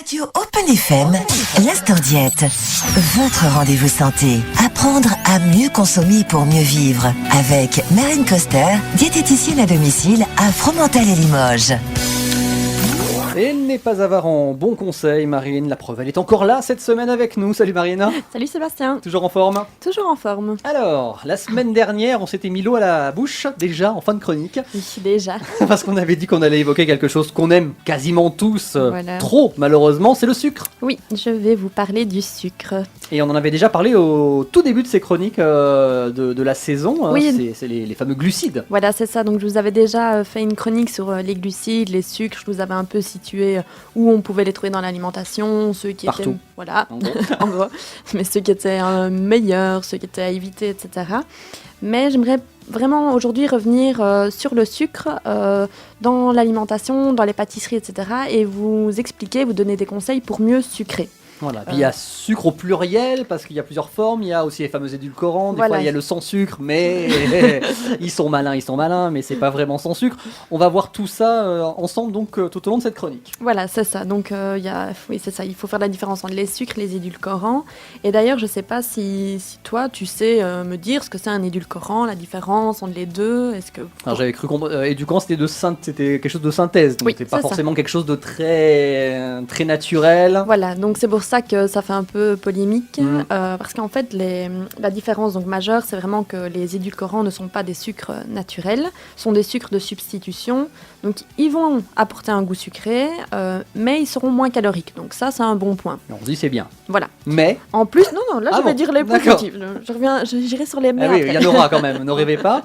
Radio Open FM, l'Instant Diète. Votre rendez-vous santé. Apprendre à mieux consommer pour mieux vivre. Avec Marine Coster, diététicienne à domicile à Fromental et Limoges. Elle n'est pas avare en bons conseils, Marine. La preuve, elle est encore là cette semaine avec nous. Salut Marine. Salut Sébastien. Toujours en forme? Toujours en forme. Alors, la semaine dernière, on s'était mis l'eau à la bouche, déjà en fin de chronique. Oui, déjà. Parce qu'on avait dit qu'on allait évoquer quelque chose qu'on aime quasiment tous, Voilà. trop malheureusement, c'est le sucre. Oui, je vais vous parler du sucre. Et on en avait déjà parlé au tout début de ces chroniques de la saison. Hein. Oui. C'est les fameux glucides. Voilà, c'est ça. Donc je vous avais déjà fait une chronique sur les glucides, les sucres. Je vous avais un peu situé où on pouvait les trouver dans l'alimentation, ceux qui Partout. étaient... Voilà, En gros. en gros. Mais ceux qui étaient meilleurs, ceux qui étaient à éviter, etc. Mais j'aimerais vraiment aujourd'hui revenir sur le sucre dans l'alimentation, dans les pâtisseries, etc. Et vous expliquer, vous donner des conseils pour mieux sucrer. Voilà. Puis il y a sucre au pluriel parce qu'il y a plusieurs formes. Il y a aussi les fameux édulcorants. Des Voilà. fois, il y a le sans sucre, mais ils sont malins, mais c'est pas vraiment sans sucre. On va voir tout ça ensemble donc tout au long de cette chronique. Voilà, c'est ça. Donc, oui, c'est ça. Il faut faire la différence entre les sucres, les édulcorants. Et d'ailleurs, je ne sais pas si toi, tu sais me dire ce que c'est un édulcorant, la différence entre les deux. Est-ce que... Alors j'avais cru comprendre. Édulcorant, c'était quelque chose de synthèse, donc Oui, c'est pas c'est ça. forcément quelque chose de très naturel. Voilà, donc c'est pour ça que ça fait un peu polémique, Mm. parce qu'en fait, la différence donc majeure, c'est vraiment que les édulcorants ne sont pas des sucres naturels, sont des sucres de substitution. Donc, ils vont apporter un goût sucré, mais ils seront moins caloriques. Donc ça, c'est un bon point. On se dit c'est bien. Voilà. Mais En plus, non, là, Ah je vais bon, dire les d'accord. positifs. J'irai sur les mais ah oui, il après. y en aura quand même. Ne rêvez pas.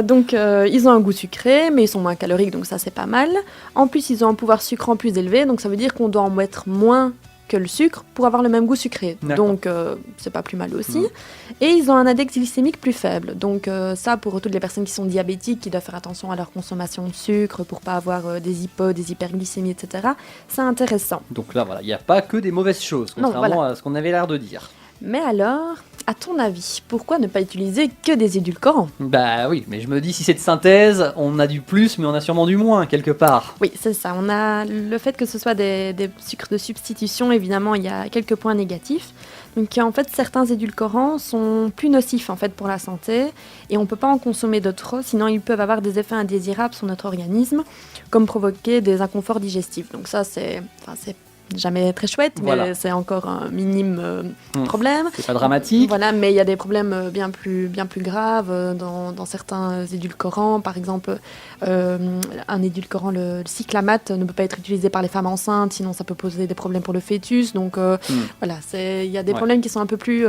Donc, ils ont un goût sucré, mais ils sont moins caloriques, donc ça, c'est pas mal. En plus, ils ont un pouvoir sucrant plus élevé, donc ça veut dire qu'on doit en mettre moins que le sucre pour avoir le même goût sucré. D'accord. Donc, c'est pas plus mal aussi. Mhm. Et ils ont un index glycémique plus faible. Donc, ça, pour toutes les personnes qui sont diabétiques, qui doivent faire attention à leur consommation de sucre pour pas avoir des des hyperglycémies, etc., c'est intéressant. Donc là, voilà, il n'y a pas que des mauvaises choses, Non, contrairement voilà. à ce qu'on avait l'air de dire. Mais alors, à ton avis, pourquoi ne pas utiliser que des édulcorants ? Bah oui, mais je me dis si c'est de synthèse, on a du plus, mais on a sûrement du moins quelque part. Oui, c'est ça. On a le fait que ce soit des sucres de substitution, évidemment, il y a quelques points négatifs. Donc en fait, certains édulcorants sont plus nocifs en fait pour la santé et on ne peut pas en consommer de trop, sinon ils peuvent avoir des effets indésirables sur notre organisme, comme provoquer des inconforts digestifs. Donc ça, c'est jamais très chouette, mais Voilà. c'est encore un minime problème. C'est pas dramatique. Voilà, mais il y a des problèmes bien plus graves dans certains édulcorants. Par exemple, un édulcorant, le cyclamate, ne peut pas être utilisé par les femmes enceintes, sinon ça peut poser des problèmes pour le fœtus. Donc voilà, il y a des Ouais. problèmes qui sont un peu plus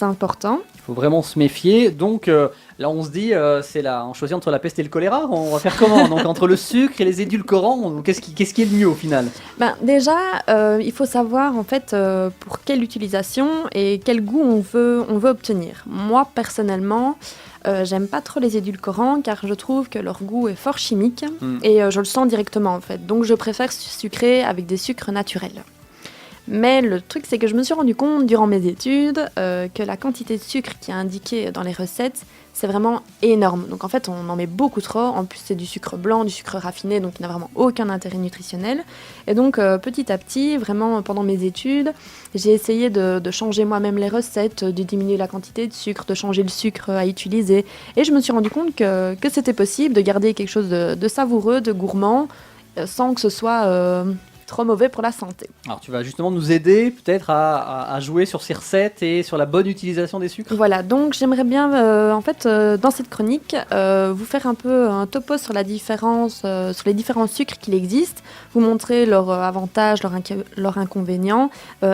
importants. Il faut vraiment se méfier. Donc là, on se dit, on choisit entre la peste et le choléra. On va faire comment? Donc entre le sucre et les édulcorants, qu'est-ce qui est le mieux au final? Ben, déjà, il faut savoir en fait pour quelle utilisation et quel goût on veut obtenir. Moi, personnellement, j'aime pas trop les édulcorants car je trouve que leur goût est fort chimique et je le sens directement en fait. Donc je préfère sucrer avec des sucres naturels. Mais le truc, c'est que je me suis rendu compte durant mes études que la quantité de sucre qui est indiquée dans les recettes, c'est vraiment énorme. Donc en fait, on en met beaucoup trop. En plus, c'est du sucre blanc, du sucre raffiné, donc il n'a vraiment aucun intérêt nutritionnel. Et donc, petit à petit, vraiment pendant mes études, j'ai essayé de changer moi-même les recettes, de diminuer la quantité de sucre, de changer le sucre à utiliser. Et je me suis rendu compte que c'était possible de garder quelque chose de savoureux, de gourmand, sans que ce soit trop mauvais pour la santé. Alors tu vas justement nous aider peut-être à jouer sur ces recettes et sur la bonne utilisation des sucres. Voilà, donc j'aimerais bien, dans cette chronique, vous faire un peu un topo sur la différence, sur les différents sucres qu'il existe, vous montrer leurs avantages, leurs inconvénients,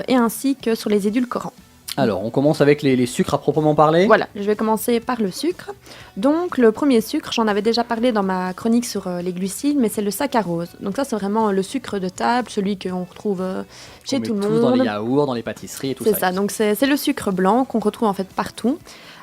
et ainsi que sur les édulcorants. Alors on commence avec les sucres à proprement parler. Voilà, je vais commencer par le sucre. Donc le premier sucre, j'en avais déjà parlé dans ma chronique sur les glucides, mais c'est le saccharose. Donc ça, c'est vraiment le sucre de table, celui qu'on retrouve chez On met tout le tous dans les monde. yaourts, dans les pâtisseries et tout ça. C'est ça, donc c'est le sucre blanc qu'on retrouve en fait partout.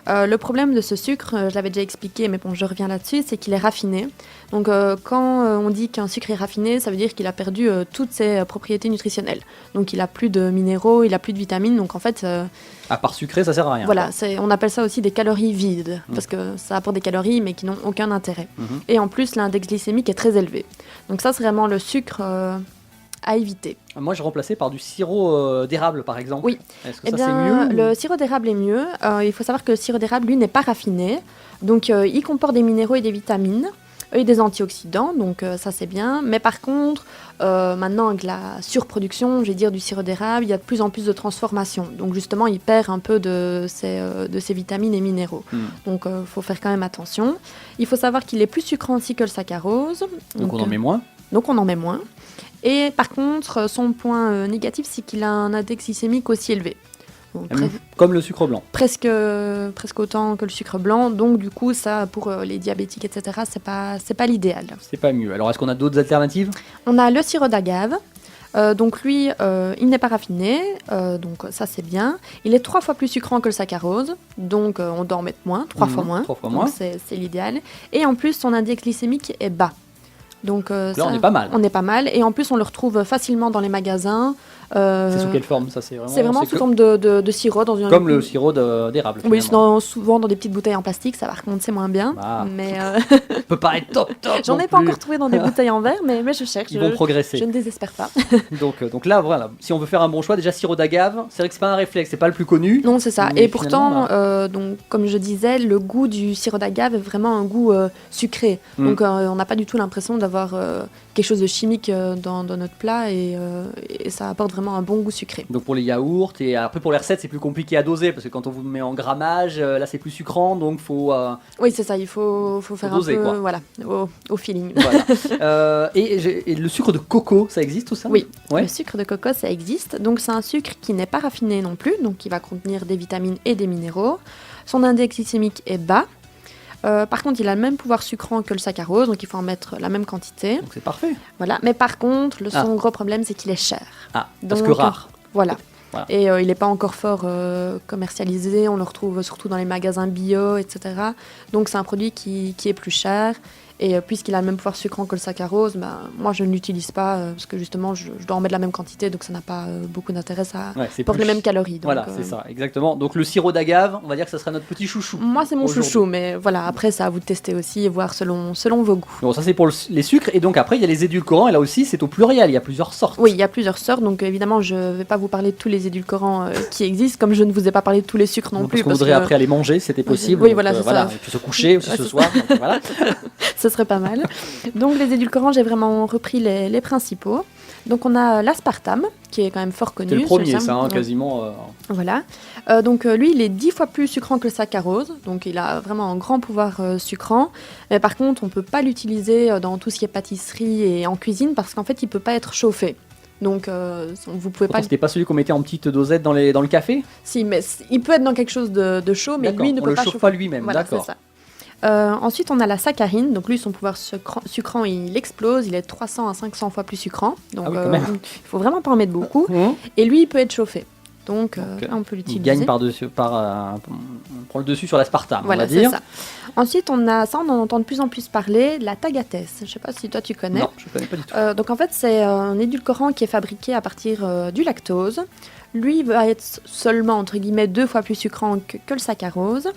Le problème de ce sucre, je l'avais déjà expliqué, mais bon, je reviens là-dessus, c'est qu'il est raffiné. Donc quand on dit qu'un sucre est raffiné, ça veut dire qu'il a perdu toutes ses propriétés nutritionnelles. Donc il a plus de minéraux, il a plus de vitamines, donc en fait... À part sucré, ça sert à rien. Voilà, on appelle ça aussi des calories vides, parce que ça apporte des calories, mais qui n'ont aucun intérêt. Mhm. Et en plus, l'index glycémique est très élevé. Donc ça, c'est vraiment le sucre à éviter. Moi, je remplaçais par du sirop d'érable, par exemple. Oui. Est-ce que Eh ça, bien, c'est mieux ou- le sirop d'érable est mieux. Il faut savoir que le sirop d'érable, lui, n'est pas raffiné. Donc, il comporte des minéraux et des vitamines et des antioxydants. Donc, ça, c'est bien. Mais par contre, maintenant, avec la surproduction, je vais dire, du sirop d'érable, il y a de plus en plus de transformation. Donc, justement, il perd un peu de ses vitamines et minéraux. Donc, il faut faire quand même attention. Il faut savoir qu'il est plus sucrant aussi que le saccharose. Donc, on en met moins. Donc, on en met moins. Et par contre, son point négatif, c'est qu'il a un index glycémique aussi élevé. Donc, Comme le sucre blanc. presque autant que le sucre blanc. Donc, du coup, ça, pour les diabétiques, etc., c'est pas l'idéal. C'est pas mieux. Alors, est-ce qu'on a d'autres alternatives? On a le sirop d'agave. Donc, lui, il n'est pas raffiné. Donc, ça, c'est bien. Il est 3 fois plus sucrant que le saccharose. Donc, on doit en mettre moins, 3 fois moins. 3 fois Donc, moins. c'est l'idéal. Et en plus, son index glycémique est bas. Donc, Là, on est pas mal. On est pas mal. Et en plus, on le retrouve facilement dans les magasins. C'est sous quelle forme ça? C'est vraiment c'est sous forme de sirop. Dans une... comme le sirop d'érable. Oui, finalement. souvent dans des petites bouteilles en plastique. Ça, par contre, c'est moins bien. Ah. Mais Ça peut pas être top. j'en non ai pas plus. encore trouvé dans des bouteilles en verre, mais je cherche. Ils vont progresser. Je ne désespère pas. Donc là, voilà. Si on veut faire un bon choix, déjà sirop d'agave, c'est vrai que c'est pas un réflexe, c'est pas le plus connu. Non, c'est ça. Mais Et pourtant, finalement, donc, comme je disais, le goût du sirop d'agave est vraiment un goût sucré. Donc, on n'a pas du tout l'impression d'avoir quelque chose de chimique dans notre plat et ça apporte vraiment un bon goût sucré. Donc pour les yaourts et après pour les recettes, c'est plus compliqué à doser parce que quand on vous met en grammage, là c'est plus sucrant, donc faut Oui, c'est ça. Il faut faire doser, un peu quoi. voilà, au feeling. voilà. Et le sucre de coco, ça existe tout ça? Oui. Ouais. Le sucre de coco, ça existe. Donc, c'est un sucre qui n'est pas raffiné non plus, donc qui va contenir des vitamines et des minéraux. Son index glycémique est bas. Par contre, il a le même pouvoir sucrant que le saccharose, donc il faut en mettre la même quantité. Donc c'est parfait. Voilà. Mais par contre, son gros problème, c'est qu'il est cher. Ah, parce Donc, que rare. Voilà. Voilà. Et il n'est pas encore fort commercialisé, on le retrouve surtout dans les magasins bio, etc. Donc c'est un produit qui est plus cher. Et puisqu'il a le même pouvoir sucrant que le saccharose, moi je ne l'utilise pas parce que justement je dois en mettre la même quantité, donc ça n'a pas beaucoup d'intérêt, ça Ouais, porte les mêmes calories. Donc, voilà, c'est ça, exactement. Donc le sirop d'agave, on va dire que ça sera notre petit chouchou. Moi c'est mon aujourd'hui. chouchou, mais voilà, après c'est à vous de tester aussi et voir selon vos goûts. Bon, ça c'est pour les sucres, et donc après il y a les édulcorants, et là aussi c'est au pluriel, il y a plusieurs sortes. Oui, il y a plusieurs sortes, donc évidemment je ne vais pas vous parler de tous les édulcorants qui existent, comme je ne vous ai pas parlé de tous les sucres non Donc, plus. parce qu'on voudrait après aller manger, c'était possible. Oui, donc, voilà, c'est ça. Et puis se coucher aussi ce soir. Donc, voilà. Ce serait pas mal. Donc les édulcorants, j'ai vraiment repris les principaux. Donc on a l'aspartame, qui est quand même fort connu. C'est le premier, celui-là. ça, hein, Ouais. quasiment. Voilà. Donc lui, il est 10 fois plus sucrant que le saccharose. Donc il a vraiment un grand pouvoir sucrant. Mais par contre, on ne peut pas l'utiliser dans tout ce qui est pâtisserie et en cuisine parce qu'en fait, il ne peut pas être chauffé. Donc vous pouvez pas... C'était pas celui qu'on mettait en petite dosette dans le café? Si, mais il peut être dans quelque chose de chaud, mais D'accord, lui ne on peut le pas chauffe chauffer. pas lui-même, Voilà, d'accord. c'est ça. Ensuite, on a la saccharine. Donc lui, son pouvoir sucrant, il explose. Il est 300 à 500 fois plus sucrant. Donc Ah oui, quand même. il faut vraiment pas en mettre beaucoup. Mmh. Et lui, il peut être chauffé. Donc là, on peut Il l'utiliser. gagne on prend le dessus sur l'aspartame, Voilà, on va c'est dire. ça. Ensuite, on en entend de plus en plus parler, la tagatès. Je ne sais pas si toi, tu connais. Non, je connais pas du tout. Donc en fait, c'est un édulcorant qui est fabriqué à partir du lactose. Lui va être seulement, entre guillemets, 2 fois plus sucrant que le saccharose.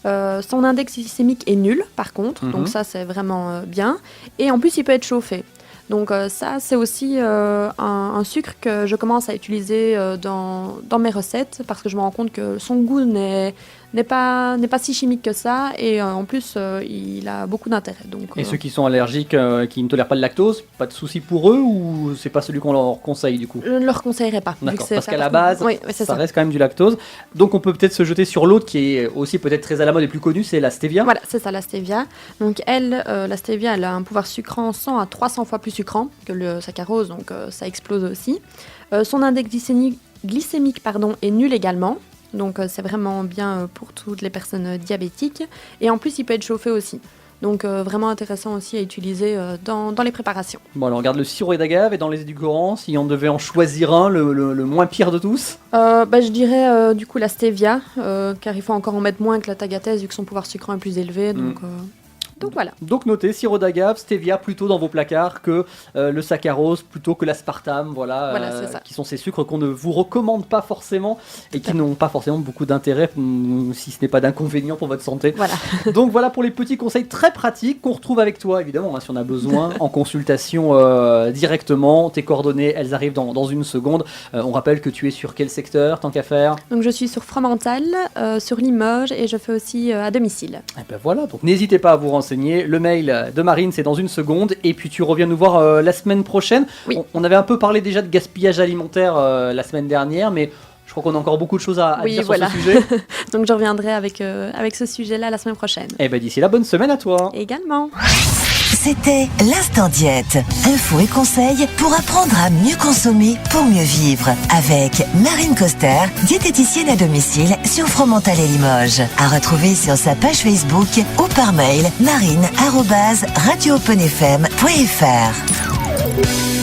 Son index glycémique est nul, par contre. Mhm. Donc ça, c'est vraiment bien. Et en plus, il peut être chauffé. Donc ça, c'est aussi un sucre que je commence à utiliser dans mes recettes parce que je me rends compte que son goût n'est pas si chimique que ça et en plus, il a beaucoup d'intérêt. Donc, Et ceux qui sont allergiques, qui ne tolèrent pas le lactose, pas de souci pour eux ou c'est pas celui qu'on leur conseille du coup? je ne le reconseillerais pas. vu que D'accord, c'est parce ça, qu'à la par base, contre. Oui, c'est ça ça. reste quand même du lactose. Donc on peut peut-être se jeter sur l'autre qui est aussi peut-être très à la mode et plus connue, c'est la stevia. Voilà, c'est ça, la stevia. Donc la stevia, elle a un pouvoir sucrant 100 à 300 fois plus sucrant que le saccharose, donc ça explose aussi. Son index glycémique est nul également, donc c'est vraiment bien pour toutes les personnes diabétiques. Et en plus, il peut être chauffé aussi. Donc vraiment intéressant aussi à utiliser dans les préparations. Bon alors on regarde le sirop d'agave et dans les édulcorants, si on devait en choisir un, le moins pire de tous. Je dirais du coup la stevia, car il faut encore en mettre moins que la tagatès vu que son pouvoir sucrant est plus élevé. Donc, Donc voilà. Donc notez, sirop d'agave, stevia plutôt dans vos placards que le saccharose, plutôt que l'aspartame, Voilà, c'est ça. qui sont ces sucres qu'on ne vous recommande pas forcément et qui n'ont pas forcément beaucoup d'intérêt, si ce n'est pas d'inconvénient pour votre santé. Voilà. Donc voilà pour les petits conseils très pratiques qu'on retrouve avec toi, évidemment, hein, si on a besoin, en consultation directement. Tes coordonnées, elles arrivent dans une seconde. On rappelle que tu es sur quel secteur, tant qu'à faire? Donc je suis sur Fromental, sur Limoges et je fais aussi à domicile. Et ben voilà, donc n'hésitez pas à vous renseigner. Le mail de Marine, c'est dans une seconde. Et puis tu reviens nous voir la semaine prochaine. Oui. On avait un peu parlé déjà de gaspillage alimentaire la semaine dernière, mais je crois qu'on a encore beaucoup de choses à dire sur ce sujet. Donc je reviendrai avec ce sujet-là la semaine prochaine. Et ben d'ici là, bonne semaine à toi. Également. C'était l'Instant Diète. Infos et conseils pour apprendre à mieux consommer pour mieux vivre. Avec Marine Coster, diététicienne à domicile sur Fromental et Limoges. À retrouver sur sa page Facebook ou par mail marine@radioopenfm.fr.